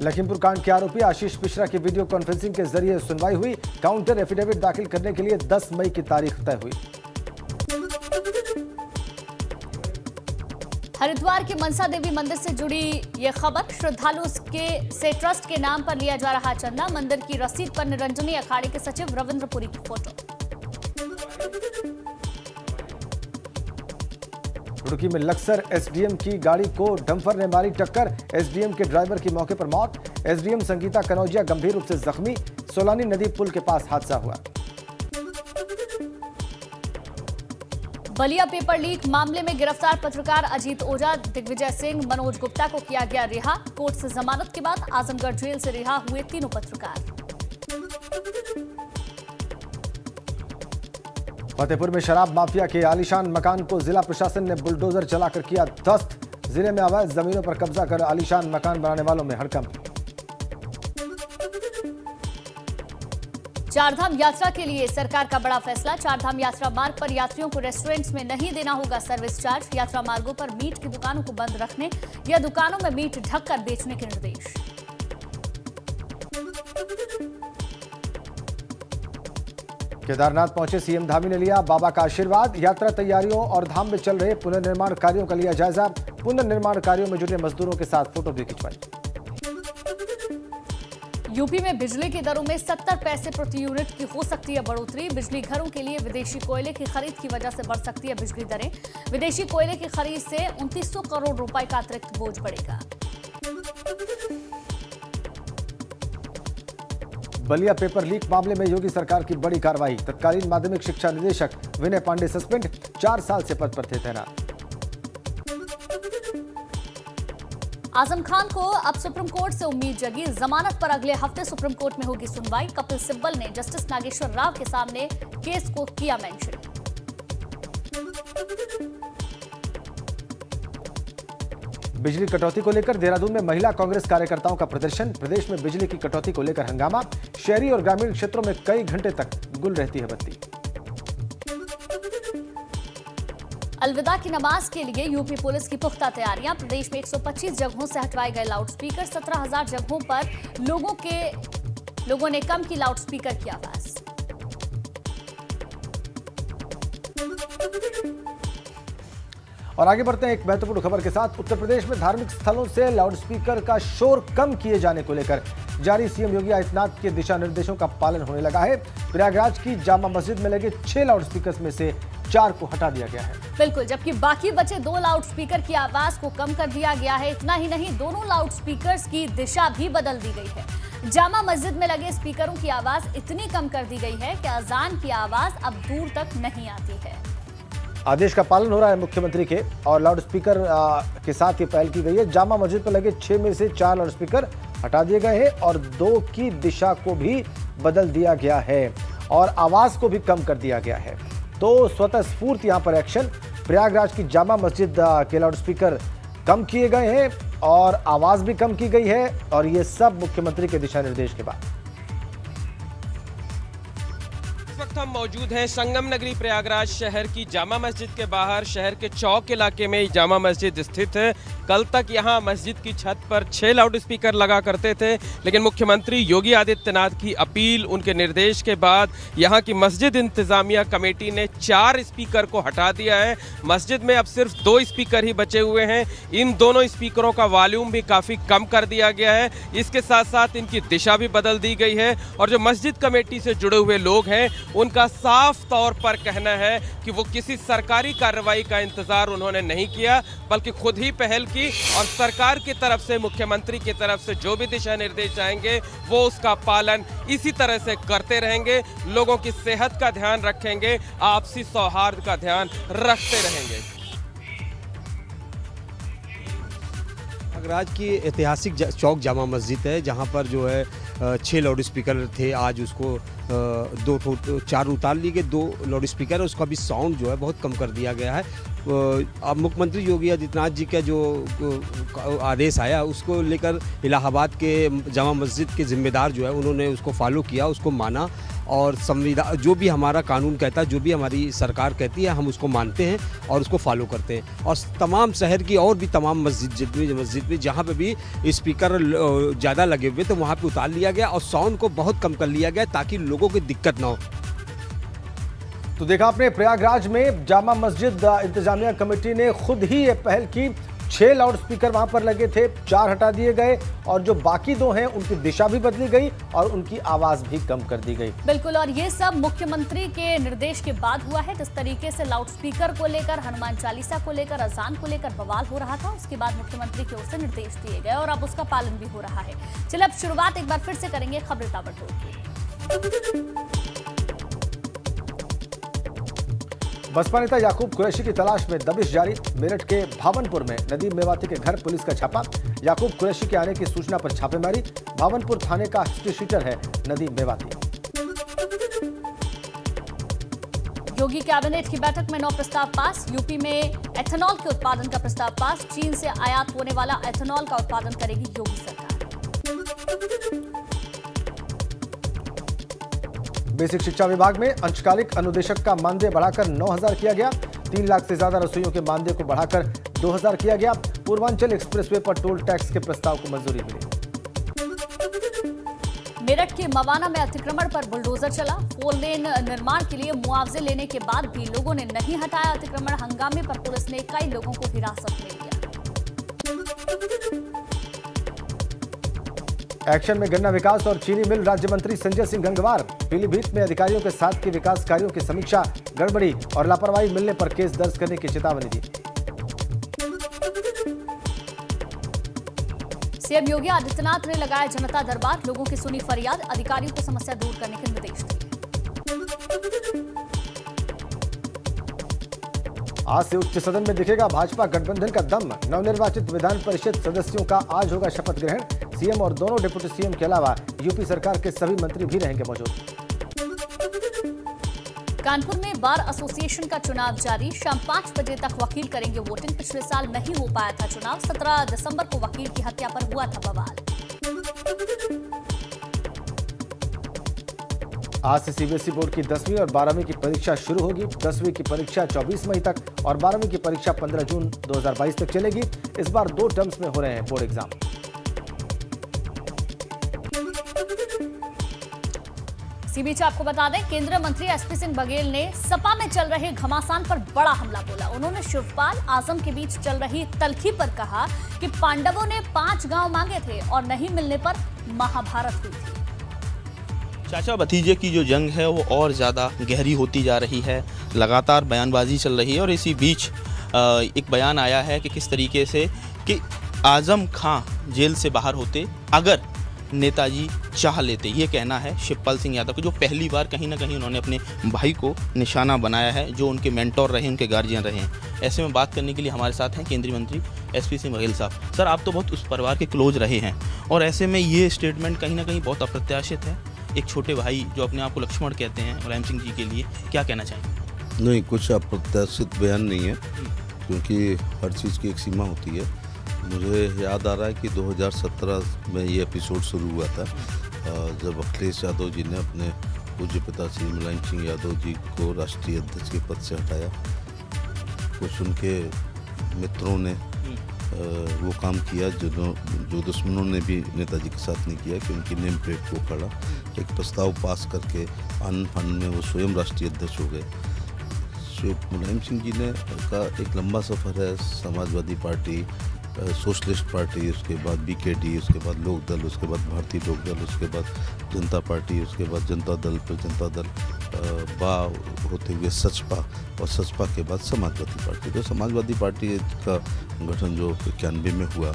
लखीमपुर कांड के आरोपी आशीष मिश्रा की वीडियो कॉन्फ्रेंसिंग के जरिए सुनवाई हुई। काउंटर एफिडेविट दाखिल करने के लिए 10 मई की तारीख तय हुई। हरिद्वार के मनसा देवी मंदिर से जुड़ी ये खबर। श्रद्धालु से ट्रस्ट के नाम पर लिया जा रहा चंदा। मंदिर की रसीद पर निरंजनी अखाड़े के सचिव रविंद्रपुरी की फोटो। रुड़की में लक्सर एसडीएम की गाड़ी को डंपर ने मारी टक्कर। एसडीएम के ड्राइवर की मौके पर मौत। एसडीएम संगीता कनौजिया गंभीर रूप से जख्मी। सोलानी नदी पुल के पास हादसा हुआ। बलिया पेपर लीक मामले में गिरफ्तार पत्रकार अजीत ओझा, दिग्विजय सिंह, मनोज गुप्ता को किया गया रिहा। कोर्ट से जमानत के बाद आजमगढ़ जेल से रिहा हुए तीनों पत्रकार। फतेहपुर में शराब माफिया के आलीशान मकान को जिला प्रशासन ने बुलडोजर चलाकर किया ध्वस्त। जिले में अवैध जमीनों पर कब्जा कर आलीशान मकान बनाने वालों में हड़कंप। चारधाम यात्रा के लिए सरकार का बड़ा फैसला। चारधाम यात्रा मार्ग पर यात्रियों को रेस्टोरेंट्स में नहीं देना होगा सर्विस चार्ज। यात्रा मार्गों पर मीट की दुकानों को बंद रखने या दुकानों में मीट ढककर बेचने के निर्देश। केदारनाथ पहुंचे सीएम धामी ने लिया बाबा का आशीर्वाद। यात्रा तैयारियों और धाम में चल रहे पुनर्निर्माण कार्यों का लिया जायजा। पुनर्निर्माण कार्यों में जुटे मजदूरों के साथ फोटो भी खिंचवाई। यूपी में बिजली की दरों में 70 पैसे प्रति यूनिट की हो सकती है बढ़ोतरी। बिजली घरों के लिए विदेशी कोयले की खरीद की वजह से बढ़ सकती है बिजली दरें। विदेशी कोयले की खरीद से 2900 करोड़ रुपए का अतिरिक्त बोझ बढ़ेगा। बलिया पेपर लीक मामले में योगी सरकार की बड़ी कार्रवाई। तत्कालीन माध्यमिक शिक्षा निदेशक विनय पांडे सस्पेंड, 4 साल से पद पर थे तैनात। आजम खान को अब सुप्रीम कोर्ट से उम्मीद जगी। जमानत पर अगले हफ्ते सुप्रीम कोर्ट में होगी सुनवाई। कपिल सिब्बल ने जस्टिस नागेश्वर राव के सामने केस को किया मेंशन। बिजली कटौती को लेकर देहरादून में महिला कांग्रेस कार्यकर्ताओं का प्रदर्शन। प्रदेश में बिजली की कटौती को लेकर हंगामा। शहरी और ग्रामीण क्षेत्रों में कई घंटे तक गुल रहती है बत्ती। अलविदा की नमाज के लिए यूपी पुलिस की पुख्ता तैयारियां। प्रदेश में 125 जगहों से हटवाए गए लाउडस्पीकर। 17,000 जगहों पर लोगों ने कम की लाउडस्पीकर की आवाज। और आगे बढ़ते हैं एक महत्वपूर्ण खबर के साथ। उत्तर प्रदेश में धार्मिक स्थलों से लाउडस्पीकर का शोर कम किए जाने को लेकर जारी सीएम योगी आदित्यनाथ के दिशा निर्देशों का पालन होने लगा है। प्रयागराज की जामा मस्जिद में लगे 6 लाउडस्पीकर में से 4 को हटा दिया गया है। बिल्कुल, जबकि बाकी बचे 2 लाउडस्पीकर की आवाज को कम कर दिया गया है। इतना ही नहीं, दोनों लाउडस्पीकर्स की दिशा भी बदल दी गई है। जामा मस्जिद में लगे स्पीकरों की आवाज इतनी कम कर दी गई है कि अजान की आवाज अब दूर तक नहीं आती है। आदेश का पालन हो रहा है मुख्यमंत्री के, और लाउडस्पीकर के साथ ये पहल की गई है। जामा मस्जिद पर लगे 6 में से 4 लाउडस्पीकर हटा दिए गए हैं और 2 की दिशा को भी बदल दिया गया है और आवाज को भी कम कर दिया गया है। तो स्वतः स्फूर्त यहां पर एक्शन। प्रयागराज की जामा मस्जिद के लाउडस्पीकर कम किए गए हैं और आवाज भी कम की गई है, और ये सब मुख्यमंत्री के दिशा निर्देश के बाद। वक्त हम मौजूद हैं संगम नगरी प्रयागराज शहर की जामा मस्जिद के बाहर। शहर के चौक इलाके में जामा मस्जिद स्थित है। कल तक यहाँ मस्जिद की छत पर 6 लाउडस्पीकर लगा करते थे, लेकिन मुख्यमंत्री योगी आदित्यनाथ की अपील, उनके निर्देश के बाद यहाँ की मस्जिद इंतजामिया कमेटी ने 4 स्पीकर को हटा दिया है। मस्जिद में अब सिर्फ 2 स्पीकर ही बचे हुए हैं। इन दोनों स्पीकरों का वॉल्यूम भी काफ़ी कम कर दिया गया है। इसके साथ साथ इनकी दिशा भी बदल दी गई है और जो मस्जिद कमेटी से जुड़े हुए लोग हैं उनका साफ तौर पर कहना है कि वो किसी सरकारी कार्रवाई का इंतजार उन्होंने नहीं किया, बल्कि खुद ही पहल की और सरकार की तरफ से, मुख्यमंत्री की तरफ से जो भी दिशा निर्देश आएंगे वो उसका पालन इसी तरह से करते रहेंगे। लोगों की सेहत का ध्यान रखेंगे, आपसी सौहार्द का ध्यान रखते रहेंगे। प्रयागराज की ऐतिहासिक चौक जामा मस्जिद है, जहां पर जो है 6 लाउड स्पीकर थे। आज उसको 4 उतार लिए गए, 2 लाउड स्पीकर, उसका भी साउंड जो है बहुत कम कर दिया गया है। अब मुख्यमंत्री योगी आदित्यनाथ जी का जो आदेश आया उसको लेकर इलाहाबाद के जामा मस्जिद के ज़िम्मेदार जो है उन्होंने उसको फॉलो किया, उसको माना और संविधान जो भी हमारा कानून कहता है, जो भी हमारी सरकार कहती है, हम उसको मानते हैं और उसको फॉलो करते हैं। और तमाम शहर की और भी तमाम मस्जिद में जहाँ पे भी स्पीकर ज़्यादा लगे हुए तो वहाँ पे उतार लिया गया और साउंड को बहुत कम कर लिया गया ताकि लोगों को दिक्कत ना हो। तो देखा आपने, प्रयागराज में जामा मस्जिद इंतजामिया कमेटी ने खुद ही ये पहल की। 6 लाउड स्पीकर वहां पर लगे थे, 4 हटा दिए गए और जो बाकी 2 हैं उनकी दिशा भी बदली गई और उनकी आवाज भी कम कर दी गई। बिल्कुल, और ये सब मुख्यमंत्री के निर्देश के बाद हुआ है। जिस तरीके से लाउड स्पीकर को लेकर, हनुमान चालीसा को लेकर, अजान को लेकर बवाल हो रहा था, उसके बाद मुख्यमंत्री की ओर से निर्देश दिए गए और अब उसका पालन भी हो रहा है। चलिए अब शुरुआत एक बार फिर से करेंगे खबरें ताबड़तोड़ की। बसपा नेता याकूब कुरैशी की तलाश में दबिश जारी। मेरठ के भावनपुर में नदीम मेवाती के घर पुलिस का छापा। याकूब कुरैशी के आने की सूचना पर छापेमारी। भावनपुर थाने का हिस्ट्री शीटर है नदीम मेवाती। योगी कैबिनेट की बैठक में 9 प्रस्ताव पास। यूपी में एथेनॉल के उत्पादन का प्रस्ताव पास। चीन से आयात होने वाला एथेनॉल का उत्पादन करेगी योगी सरकार। बेसिक शिक्षा विभाग में अंशकालिक अनुदेशक का मानदेय बढ़ाकर 9,000 किया गया। 3 लाख से ज्यादा रसोइयों के मानदेय को बढ़ाकर 2,000 किया गया। पूर्वांचल एक्सप्रेसवे पर टोल टैक्स के प्रस्ताव को मंजूरी मिली। मेरठ के मवाना में अतिक्रमण पर बुलडोजर चला। 4 लेन निर्माण के लिए मुआवजे लेने के बाद भी लोगों ने नहीं हटाया अतिक्रमण। हंगामे पर पुलिस ने कई लोगों को हिरासत में लिया। एक्शन में गन्ना विकास और चीनी मिल राज्य मंत्री संजय सिंह गंगवार। पीलीभीत में अधिकारियों के साथ की विकास कार्यों की समीक्षा। गड़बड़ी और लापरवाही मिलने पर केस दर्ज करने की चेतावनी दी। सीएम योगी आदित्यनाथ ने लगाया जनता दरबार। लोगों की सुनी फरियाद, अधिकारियों को समस्या दूर करने के निर्देश दिए। आज से उच्च सदन में दिखेगा भाजपा गठबंधन का दम। नवनिर्वाचित विधान परिषद सदस्यों का आज होगा शपथ ग्रहण। सीएम और दोनों डिप्टी सीएम के अलावा यूपी सरकार के सभी मंत्री भी रहेंगे मौजूद। कानपुर में बार एसोसिएशन का चुनाव जारी। शाम 5 बजे तक वकील करेंगे वोटिंग। पिछले साल नहीं हो पाया था चुनाव। 17 दिसंबर को वकील की हत्या पर हुआ था बवाल। आज से सीबीएसई बोर्ड की 10वीं और 12वीं की परीक्षा शुरू होगी। 10वीं की परीक्षा 24 मई तक और 12वीं की परीक्षा 15 जून 2022 तक चलेगी। इस बार 2 टर्म्स में हो रहे हैं बोर्ड एग्जाम। इसी बीच आपको बता दें, केंद्रीय मंत्री एसपी सिंह बघेल ने सपा में चल रहे घमासान पर बड़ा हमला बोला। उन्होंने शिवपाल आजम के बीच चल रही तल्खी पर कहा कि पांडवों ने 5 गांव मांगे थे और नहीं मिलने पर महाभारत हुई थी। चाचा भतीजे की जो जंग है वो और ज़्यादा गहरी होती जा रही है। लगातार बयानबाजी चल रही है और इसी बीच एक बयान आया है कि किस तरीके से कि आजम खां जेल से बाहर होते अगर नेताजी चाह लेते। ये कहना है शिवपाल सिंह यादव को, जो पहली बार कहीं ना कहीं उन्होंने अपने भाई को निशाना बनाया है, जो उनके मेंटोर रहे, उनके गार्जियन रहे हैं। ऐसे में बात करने के लिए हमारे साथ हैं केंद्रीय मंत्री एसपी सिंह बघेल साहब। सर, आप तो बहुत उस परिवार के क्लोज रहे हैं और ऐसे में ये स्टेटमेंट कहीं ना कहीं बहुत अप्रत्याशित है। एक छोटे भाई जो अपने आप को लक्ष्मण कहते हैं मुलायम सिंह जी के लिए क्या कहना चाहेंगे? नहीं, कुछ अप्रत्याशित बयान नहीं है क्योंकि हर चीज़ की एक सीमा होती है। मुझे याद आ रहा है कि 2017 में ये एपिसोड शुरू हुआ था जब अखिलेश यादव जी ने अपने पूज्य पिता श्री मुलायम सिंह यादव जी को राष्ट्रीय अध्यक्ष के पद से हटाया। कुछ उनके मित्रों ने वो काम किया जो दुश्मनों ने भी नेताजी के साथ नहीं किया कि उनकी नेम प्लेट को खड़ा एक प्रस्ताव पास करके आनंद फानंद में वो स्वयं राष्ट्रीय अध्यक्ष हो गए। मुलायम सिंह जी ने का एक लंबा सफ़र है। समाजवादी पार्टी, सोशलिस्ट पार्टी, उसके बाद बीकेडी, उसके बाद लोक दल, उसके बाद भारतीय लोक दल, उसके बाद जनता पार्टी, उसके बाद जनता दल, फिर जनता दल बा होते हुए सचपा और सचपा के बाद समाजवादी पार्टी। तो समाजवादी पार्टी का गठन जो 91 में हुआ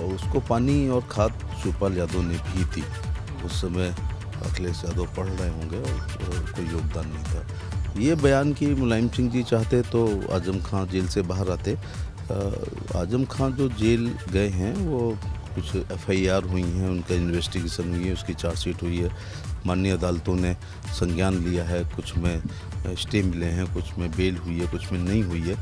उसको पानी और खाद शिवपाल यादव ने भी थी। उस समय अखिलेश यादव पढ़ रहे होंगे और कोई योगदान नहीं था। ये बयान कि मुलायम सिंह जी चाहते तो आजम खां जेल से बाहर आते। आजम खां जो जेल गए हैं वो कुछ FIR हुई हैं, उनका इन्वेस्टिगेशन हुई है, उसकी चार्जशीट हुई है, माननीय अदालतों ने संज्ञान लिया है, कुछ में स्टे मिले हैं, कुछ में बेल हुई है, कुछ में नहीं हुई है।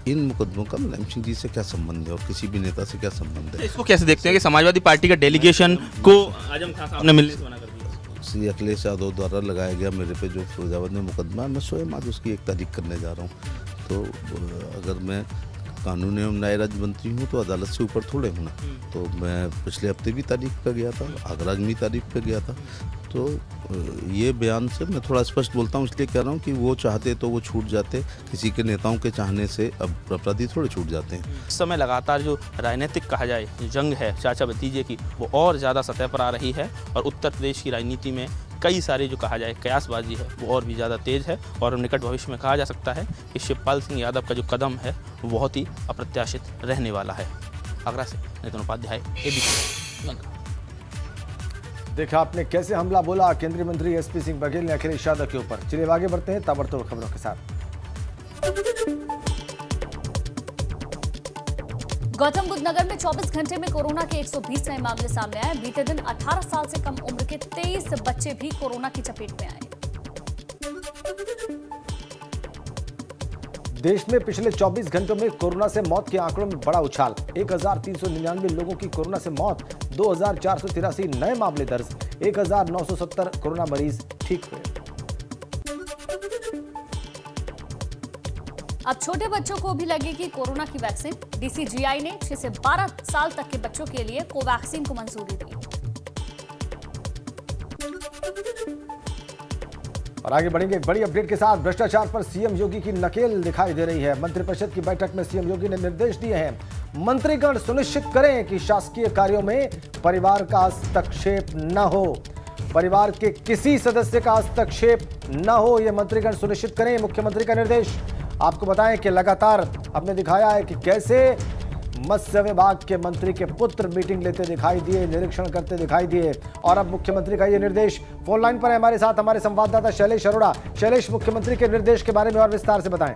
इन मुकदमों का मुलायम सिंह जी से क्या संबंध है और किसी भी नेता से क्या संबंध है? इसको कैसे देखते हैं कि समाजवादी पार्टी का डेलीगेशन को आजम खान साहब ने मिलने से मना कर दिया? श्री अखिलेश यादव द्वारा लगाया गया मेरे पे जो फिरोजाबाद में मुकदमा है, मैं स्वयं आज उसकी 1 तारीख करने जा रहा हूँ। तो अगर मैं कानून एवं न्याय राज्य मंत्री हूँ तो अदालत से ऊपर थोड़े हूँ ना। तो मैं पिछले हफ्ते भी तारीख पे गया था, आगरा तारीख पे गया था। तो ये बयान से मैं थोड़ा स्पष्ट बोलता हूँ, इसलिए कह रहा हूँ कि वो चाहते तो वो छूट जाते, किसी के नेताओं के चाहने से अब अपराधी थोड़े छूट जाते हैं। इस समय लगातार जो राजनीतिक कहा जाए जो जंग है चाचा भतीजे की, वो और ज़्यादा सतह पर आ रही है और उत्तर प्रदेश की राजनीति में कई सारे जो कहा जाए कयासबाजी है वो और भी ज़्यादा तेज़ है और निकट भविष्य में कहा जा सकता है कि शिवपाल सिंह यादव का जो कदम है वो बहुत ही अप्रत्याशित रहने वाला है। आगरा से नितिन उपाध्याय, ABC गंगा। देखा आपने कैसे हमला बोला केंद्रीय मंत्री SP सिंह बघेल ने अखिलेश यादव के ऊपर। चलिए आगे बढ़ते हैं ताबड़तोड़ खबरों के साथ। गौतम बुद्ध नगर में 24 घंटे में कोरोना के 120 नए मामले सामने आए। बीते दिन 18 साल से कम उम्र के 23 बच्चे भी कोरोना की चपेट में आए। देश में पिछले 24 घंटों में कोरोना से मौत के आंकड़ों में बड़ा उछाल। 1399 लोगों की कोरोना से मौत, 2483 नए मामले दर्ज, 1970 कोरोना मरीज ठीक हुए। अब छोटे बच्चों को भी लगेगी कोरोना की वैक्सीन। DCGI ने 6 से 12 साल तक के बच्चों के लिए कोवैक्सीन को मंजूरी दी। और आगे बढ़ेंगे एक बड़ी अपडेट के साथ। भ्रष्टाचार पर CM योगी की नकेल दिखाई दे रही है। मंत्रिपरिषद की बैठक में CM योगी ने निर्देश दिए हैं, मंत्रीगण सुनिश्चित करें कि शासकीय कार्यों में परिवार का हस्तक्षेप न हो, परिवार के किसी सदस्य का हस्तक्षेप न हो, यह मंत्रीगण सुनिश्चित करें, मुख्यमंत्री का निर्देश। आपको बताएं कि लगातार हमने दिखाया है कि कैसे मत्स्य विभाग के मंत्री के पुत्र मीटिंग लेते दिखाई दिए, निरीक्षण करते दिखाई दिए, और अब मुख्यमंत्री का ये निर्देश। फोन लाइन पर है हमारे साथ हमारे संवाददाता शैलेश अरोड़ा। शैलेश, मुख्यमंत्री के निर्देश के बारे में और विस्तार से बताएं।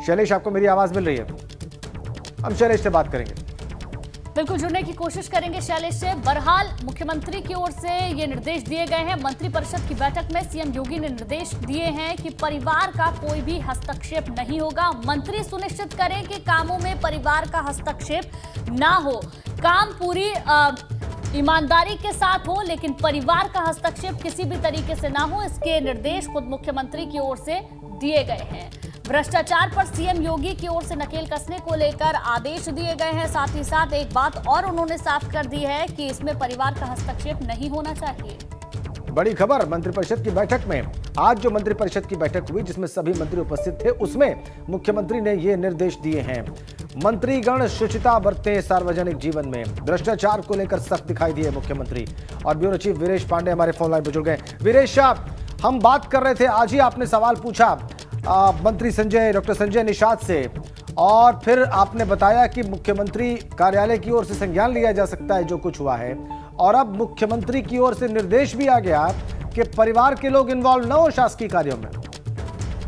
शैलेश, आपको मेरी आवाज मिल रही है? हम शैलेश से बात करेंगे। बिल्कुल जुड़ने की कोशिश करेंगे शैलेश से। बहरहाल मुख्यमंत्री की ओर से ये निर्देश दिए गए हैं। मंत्रिपरिषद की बैठक में CM योगी ने निर्देश दिए हैं कि परिवार का कोई भी हस्तक्षेप नहीं होगा। मंत्री सुनिश्चित करें कि कामों में परिवार का हस्तक्षेप ना हो, काम पूरी ईमानदारी के साथ हो, लेकिन परिवार का हस्तक्षेप किसी भी तरीके से ना हो, इसके निर्देश खुद मुख्यमंत्री की ओर से दिए गए हैं। भ्रष्टाचार पर CM योगी की ओर से नकेल कसने को लेकर आदेश दिए गए हैं। साथ ही साथ एक बात और उन्होंने साफ कर दी है कि इसमें परिवार का हस्तक्षेप नहीं होना चाहिए। बड़ी खबर मंत्रिपरिषद की बैठक में। आज जो मंत्रिपरिषद की बैठक हुई जिसमें सभी मंत्री उपस्थित थे, उसमें मुख्यमंत्री ने ये निर्देश दिए हैं, मंत्रीगण शुचिता बरतें सार्वजनिक जीवन में। भ्रष्टाचार को लेकर सख्त दिखाई दिए मुख्यमंत्री। और ब्यूरो चीफ वीरेश पांडे हमारे फोन लाइन पर जुड़ गए। वीरेश साहब, हम बात कर रहे थे, आज ही आपने सवाल पूछा मंत्री डॉक्टर संजय निषाद से, और फिर आपने बताया कि मुख्यमंत्री कार्यालय की ओर से संज्ञान लिया जा सकता है जो कुछ हुआ है, और अब मुख्यमंत्री की ओर से निर्देश भी आ गया कि परिवार के लोग इन्वॉल्व न हो शासकीय कार्यों में।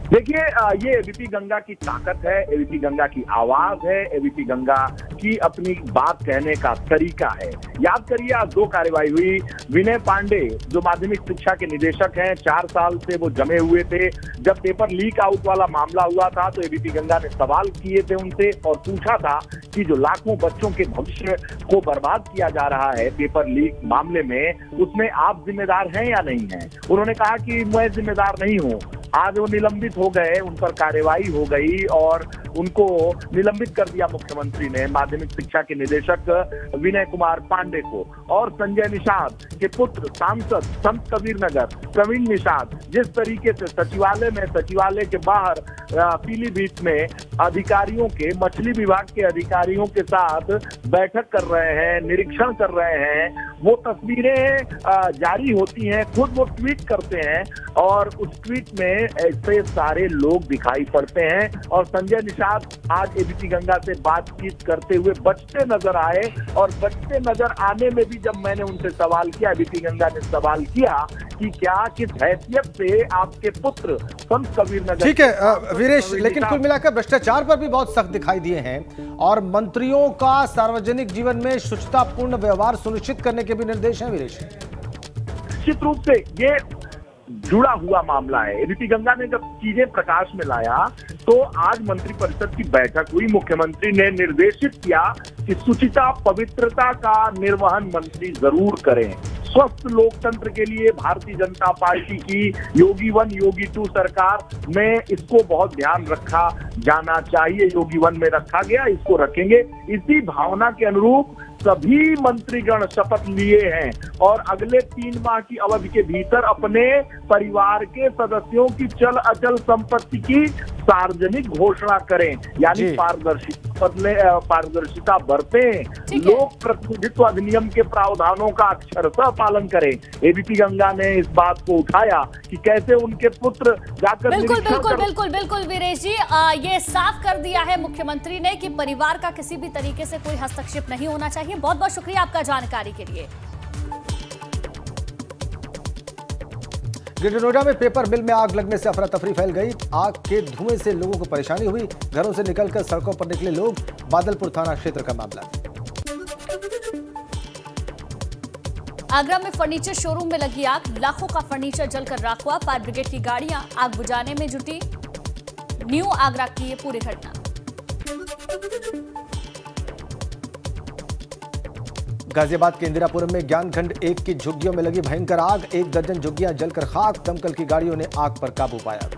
देखिए, ये एबीपी गंगा की ताकत है, एबीपी गंगा की आवाज है, एबीपी गंगा की अपनी बात कहने का तरीका है। याद करिए, आज 2 कार्यवाही हुई। विनय पांडे जो माध्यमिक शिक्षा के निदेशक हैं, 4 साल से वो जमे हुए थे। जब पेपर लीक आउट वाला मामला हुआ था तो एबीपी गंगा ने सवाल किए थे उनसे और पूछा था कि जो लाखों बच्चों के भविष्य को बर्बाद किया जा रहा है पेपर लीक मामले में, उसमें आप जिम्मेदार हैं या नहीं हैं? उन्होंने कहा कि मैं जिम्मेदार नहीं हूँ। आज वो निलंबित हो गए, उन पर कार्रवाई हो गई और उनको निलंबित कर दिया मुख्यमंत्री ने, माध्यमिक शिक्षा के निदेशक विनय कुमार पांडे को। और संजय निषाद के पुत्र सांसद संत कबीर नगर प्रवीण निषाद जिस तरीके से सचिवालय के बाहर पीलीभीत में अधिकारियों के, मछली विभाग के अधिकारियों के साथ बैठक कर रहे हैं, निरीक्षण कर रहे हैं, वो तस्वीरें जारी होती हैं, खुद वो ट्वीट करते हैं और उस ट्वीट में ऐसे सारे लोग दिखाई पड़ते हैं। और संजय निषाद आज एबीपी गंगा से बातचीत करते हुए बचते नजर आए और बचते नजर आने में भी जब मैंने उनसे सवाल किया, एबीपी गंगा ने सवाल किया कि क्या किस हैसियत से आपके पुत्र संत कबीर नगर। ठीक है वीरेश, लेकिन कुल मिलाकर भ्रष्टाचार पर भी बहुत सख्त दिखाई दिए हैं और मंत्रियों का सार्वजनिक जीवन में शुचितापूर्ण व्यवहार सुनिश्चित करने के भी निर्देश हैं वीरेश। निश्चित रूप से ये जुड़ा हुआ मामला है। एबीपी गंगा ने जब चीजें प्रकाश में लाया तो आज मंत्रिपरिषद की बैठक हुई। मुख्यमंत्री ने निर्देशित किया कि शुचिता पवित्रता का निर्वहन मंत्री जरूर करें। स्वस्थ लोकतंत्र के लिए भारतीय जनता पार्टी की योगी 1 योगी 2 सरकार में इसको बहुत ध्यान रखा जाना चाहिए। योगी 1 में रखा गया, इसको रखेंगे। इसी भावना के अनुरूप सभी मंत्रीगण शपथ लिए हैं और अगले 3 माह की अवधि के भीतर अपने परिवार के सदस्यों की चल अचल संपत्ति की सार्वजनिक घोषणा करें, यानी पारदर्शिता बरतें, लोक प्रतिनिधित्व अधिनियम के प्रावधानों का अक्षरशः पालन करें। एबीपी गंगा ने इस बात को उठाया कि कैसे उनके पुत्र जाकर बिल्कुल वीरेश जी, ये साफ कर दिया है मुख्यमंत्री ने कि परिवार का किसी भी तरीके से कोई हस्तक्षेप नहीं होना चाहिए। बहुत बहुत शुक्रिया आपका जानकारी के लिए। ग्रेटर नोएडा में पेपर मिल में आग लगने से अफरा तफरी फैल गई। आग के धुएं से लोगों को परेशानी हुई। घरों से निकलकर सड़कों पर निकले लोग। बादलपुर थाना क्षेत्र का मामला। आगरा में फर्नीचर शोरूम में लगी आग। लाखों का फर्नीचर जलकर राख हुआ। फायर ब्रिगेड की गाड़ियां आग बुझाने में जुटी। न्यू आगरा की ये पूरी घटना। गाजियाबाद के इंदिरापुरम में ज्ञानखंड 1 की झुग्गियों में लगी भयंकर आग। 1 दर्जन झुग्गियां जलकर खाक। दमकल की गाड़ियों ने आग पर काबू पाया।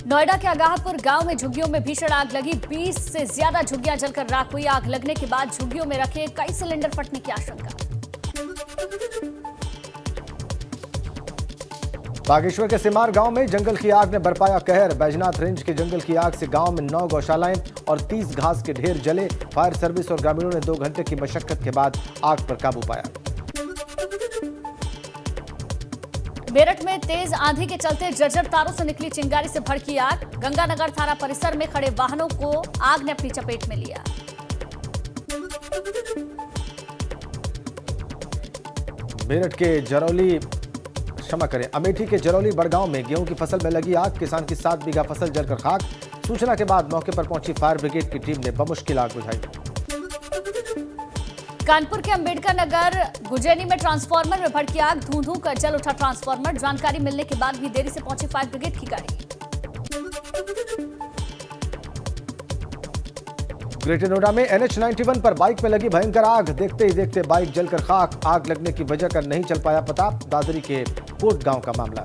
नोएडा के आगाहपुर गांव में झुग्गियों में भीषण आग लगी। 20 से ज्यादा झुग्गियां जलकर राख हुई। आग लगने के बाद झुग्गियों में रखे कई सिलेंडर फटने की आशंका। बागेश्वर के सिमार गांव में जंगल की आग ने बरपाया कहर। बैजनाथ रेंज के जंगल की आग से गांव में 9 गौशालाएं और 30 घास के ढेर जले। फायर सर्विस और ग्रामीणों ने 2 घंटे की मशक्कत के बाद आग पर काबू पाया। मेरठ में तेज आंधी के चलते जर्जर तारों से निकली चिंगारी से भड़की आग। गंगानगर थाना परिसर में खड़े वाहनों को आग ने अपनी चपेट में लिया। अमेठी के जरौली बड़गांव में गेहूं की फसल में लगी आग। किसान की 7 बीघा फसल जलकर खाक। सूचना के बाद मौके पर पहुंची फायर ब्रिगेड की टीम ने बमुश्किल आग बुझाई। कानपुर के अंबेडकर नगर गुजैनी में ट्रांसफार्मर में भड़की आग। धूं-धूं कर जल उठा ट्रांसफार्मर। जानकारी मिलने के बाद भी देरी से पहुंची फायर ब्रिगेड की गाड़ी। ग्रेटर नोएडा में NH91 पर बाइक में लगी भयंकर आग। देखते ही देखते बाइक जलकर खाक। आग लगने की वजह का नहीं चल पाया पता। दादरी के कोट गांव का मामला।